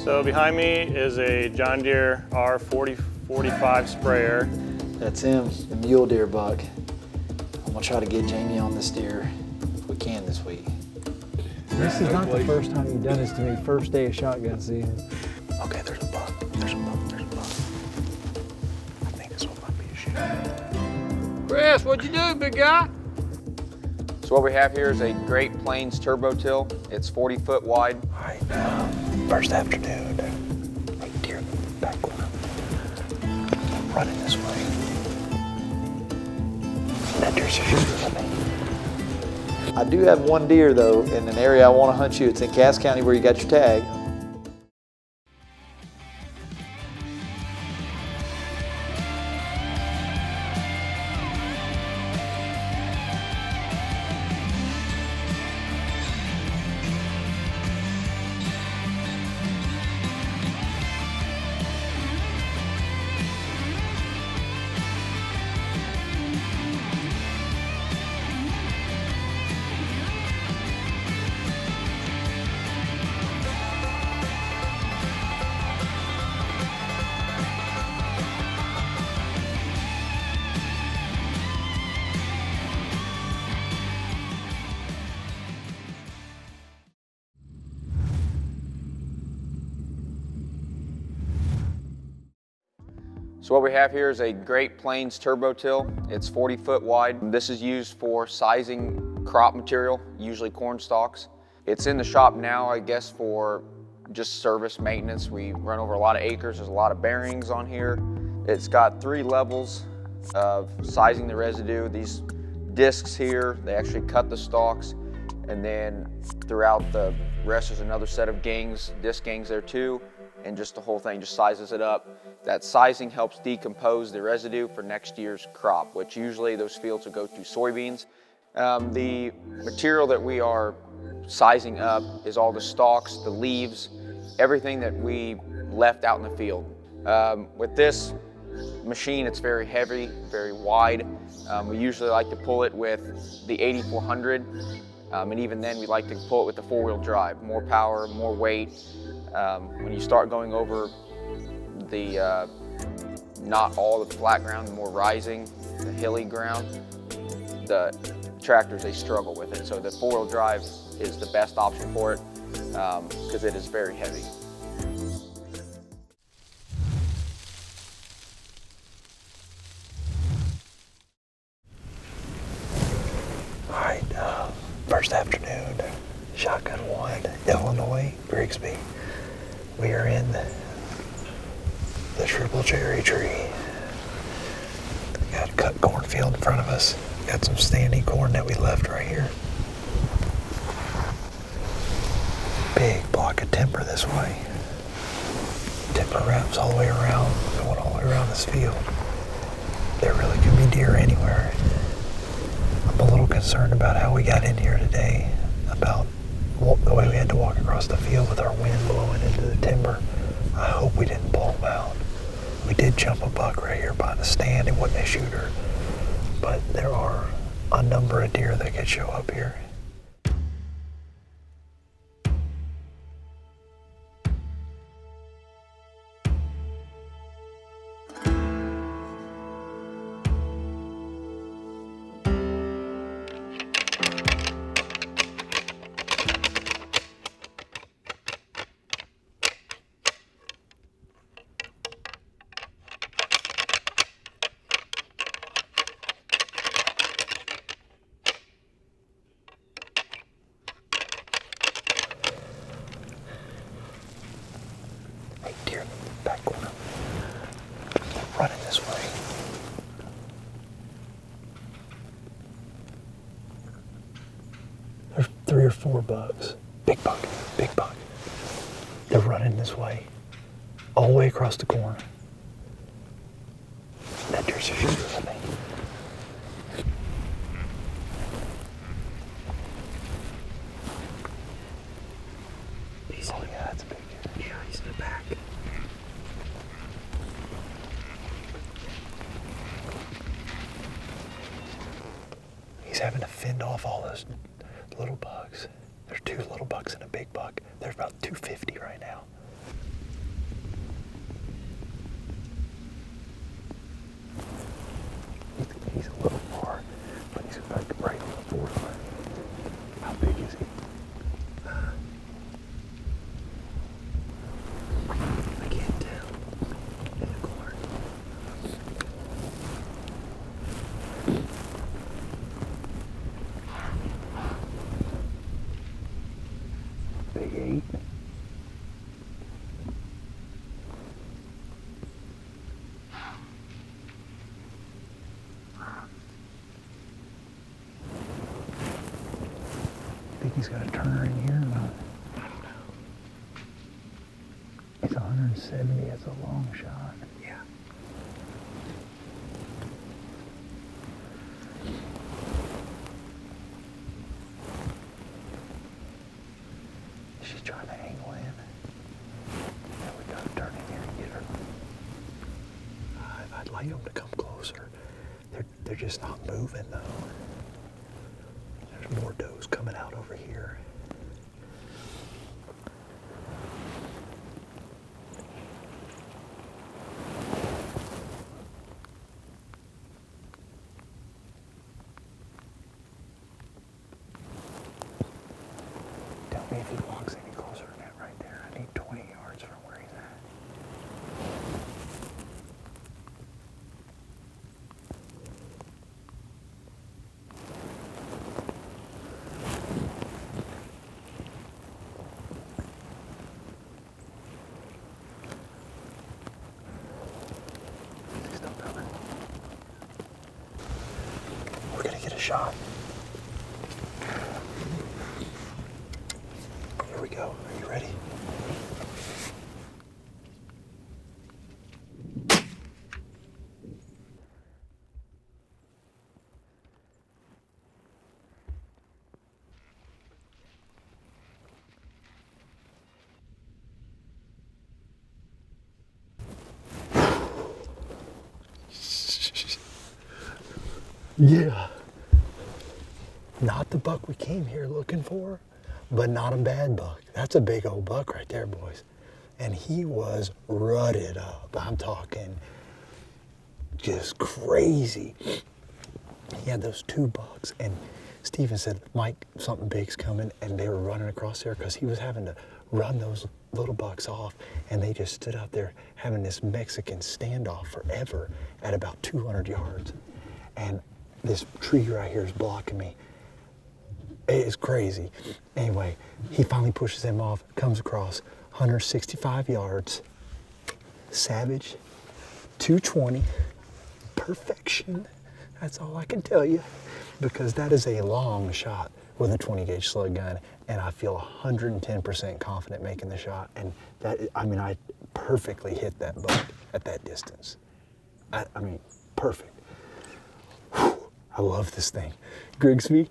So behind me is a John Deere R4045 sprayer. That's him, the mule deer buck. I'm gonna try to get Jamie on this deer if we can this week. This is not the first time you've done this to me, first day of shotgun season. Okay, there's a buck, there's a buck, there's a buck. I think this one might be a shoot. Chris, what'd you do, big guy? So what we have here is a Great Plains turbo till. It's 40 foot wide. All right, first afternoon, right deer in the back corner. I'm running this way. That deer's a shooter for me. I do have one deer though in an area I want to hunt you. It's in Cass County where you got your tag. So what we have here is a Great Plains turbo till. It's 40 foot wide. This is used for sizing crop material, usually corn stalks. It's in the shop now, I guess, for just service maintenance. We run over a lot of acres. There's a lot of bearings on here. It's got 3 levels of sizing the residue. These discs here, they actually cut the stalks, and then throughout the rest there's another set of gangs, disc gangs there too, and just the whole thing just sizes it up. That sizing helps decompose the residue for next year's crop, which usually those fields will go to soybeans. The material that we are sizing up is all the stalks, the leaves, everything that we left out in the field. With this machine, it's very heavy, very wide. We usually like to pull it with the 8400, and even then we like to pull it with the 4-wheel drive. More power, more weight. When you start going over the, not all the flat ground, the more rising, the hilly ground, the tractors, they struggle with it. So the 4-wheel drive is the best option for it because it is very heavy. All right, first afternoon, shotgun 1, Illinois, Grigsby. We are in the triple cherry tree. We got a cut cornfield in front of us. Got some standing corn that we left right here. Big block of timber this way. Timber wraps all the way around, going all the way around this field. There really could be deer anywhere. I'm a little concerned about how we got in here today, about the way we had to walk across the field with our wind blowing into the timber. I hope we didn't blow them out. We did jump a buck right here by the stand. It wasn't a shooter, but there are a number of deer that could show up here. Deer in the back corner. Running this way. There's 3 or 4 bucks. Big buck, big buck. They're running this way. All the way across the corner. That deer's a shooter, I think. Oh yeah, that's a big deer. Yeah, he's in the back. He's having to fend off all those little bucks. There's 2 little bucks and a big buck. There's about 250 right now. He's a little far, but he's like right on the borderline. How big is he? I can't tell. In the corner. Big 8. Think he's got a turner in here or not? I don't know. It's 170. It's a long shot. Yeah. She's trying to angle in. Yeah, we gotta turn in here and get her. I'd like them to come closer. They're just not moving though. There's more does coming out over here. Tell me if he walks any closer than that right there. I need 20 yards from where he's at. He's still coming. We're gonna get a shot. Here we go. Are you ready? Yeah. Not the buck we came here looking for, but not a bad buck. That's a big old buck right there, boys. And he was rutted up. I'm talking just crazy. He had those 2 bucks, and Steven said, Mike, something big's coming, and they were running across there because he was having to run those little bucks off, and they just stood out there having this Mexican standoff forever at about 200 yards. And this tree right here is blocking me. It's crazy. Anyway, he finally pushes him off, comes across 165 yards. Savage, 220, perfection. That's all I can tell you, because that is a long shot with a 20 gauge slug gun, and I feel 110% confident making the shot. And that, I mean, I perfectly hit that buck at that distance. I mean, perfect. Whew, I love this thing. Grigsby,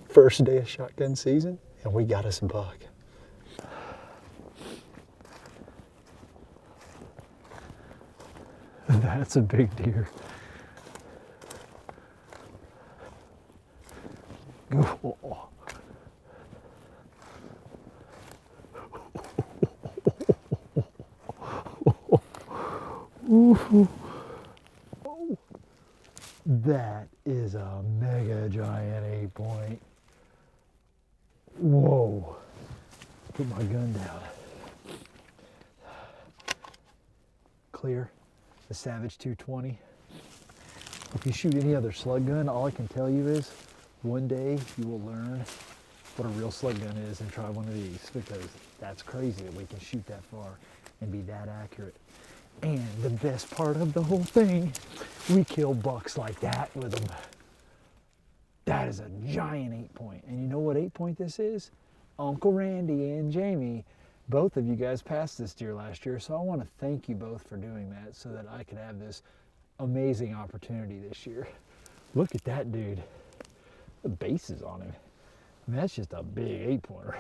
first day of shotgun season, and we got us a buck. That's a big deer. Oh. That is a mega giant 8-point. Whoa. Put my gun down. Clear. The Savage 220. If you shoot any other slug gun, all I can tell you is one day you will learn what a real slug gun is and try one of these, because that's crazy that we can shoot that far and be that accurate. And the best part of the whole thing, we kill bucks like that with them. That is a giant 8-point. And you know what 8-point this is? Uncle Randy and Jamie, both of you guys passed this deer last year, so I want to thank you both for doing that so that I could have this amazing opportunity this year. Look at that dude. The base is on him. I mean, that's just a big 8-pointer.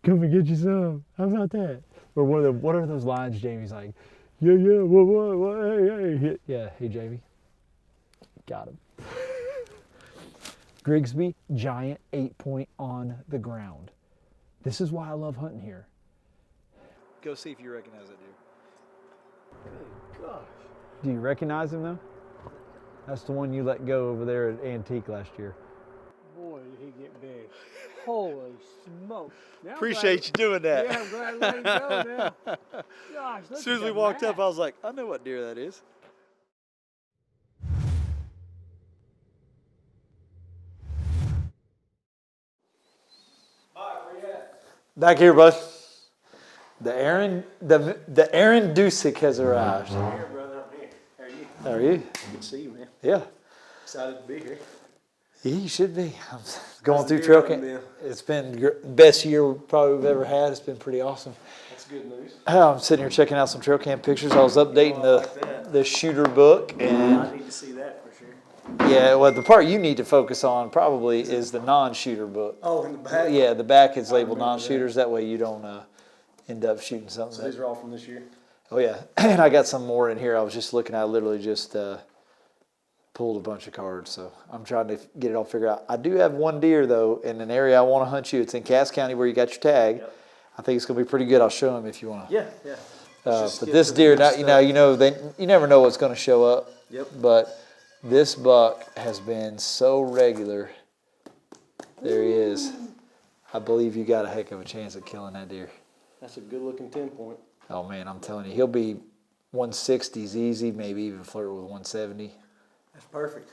Come and get you some. How about that? Or what are those lines Jamie's like, yeah, what, hey. Yeah, hey, Jamie. Got him. Grigsby, giant 8-point on the ground. This is why I love hunting here. Go see if you recognize that deer. Good gosh. Do you recognize him though? That's the one you let go over there at Antique last year. Boy, did he get big. Holy smoke. Now I'm Appreciate you doing that. Yeah, I'm glad I let him go now. Gosh, look As soon as at we the walked up, map. I was like, I know what deer that is. Back here, bud. The Aaron Dusek has arrived. Here, brother, I'm here. How are you? How are you? Good to see you, man. Yeah. Excited to be here. Yeah, you should be. I'm going How's through the trail deer hunting camp. been? It's been best year probably we've ever had. It's been pretty awesome. That's good news. I'm sitting here checking out some trail cam pictures. I was updating the shooter book, I and need to see that for sure. yeah, well, the part you need to focus on probably is the non-shooter book. Oh, in the back? Yeah, the back is labeled remember non-shooters. That way you don't end up shooting something. So these are all from this year? Oh yeah, and I got some more in here. I was just looking. I literally just pulled a bunch of cards, so I'm trying to get it all figured out. I do have one deer though in an area I want to hunt you. It's in Cass County where you got your tag. Yep. I think it's gonna be pretty good. I'll show him if you want to. Yeah, yeah. But this deer, now, you never know what's gonna show up. Yep. But this buck has been so regular. There he is. I believe you got a heck of a chance at killing that deer. That's a good looking 10 point. Oh man, I'm telling you, he'll be 160s easy, maybe even flirt with 170. That's perfect.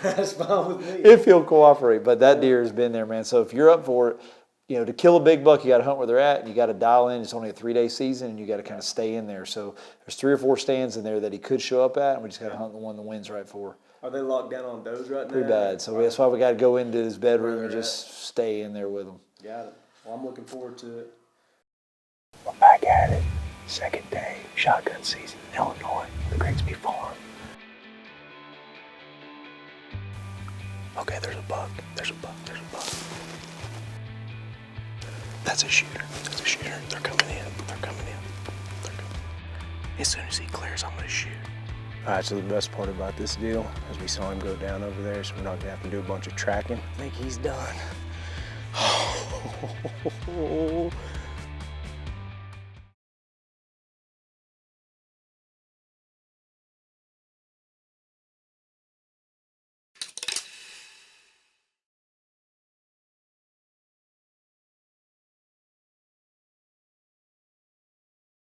That's fine with me. If he'll cooperate. But that deer has been there, man. So if you're up for it, to kill a big buck, you got to hunt where they're at, and you got to dial in. It's only a 3-day season, and you got to kind of stay in there. So there's 3 or 4 stands in there that he could show up at, and we just got to hunt the one the wind's right for. Are they locked down on does right now? Pretty bad. So that's why we got to go into his bedroom Where and they're just stay in there with him. Got it. Well, I'm looking forward to it. We're back at it. Second day, shotgun season in Illinois, the Grigsby farm. Okay, there's a buck. There's a buck. There's a buck. That's a shooter. That's a shooter. They're coming in. They're coming in. They're coming. As soon as he clears, I'm gonna shoot. All right, so the best part about this deal is we saw him go down over there, so we're not gonna have to do a bunch of tracking. I think he's done.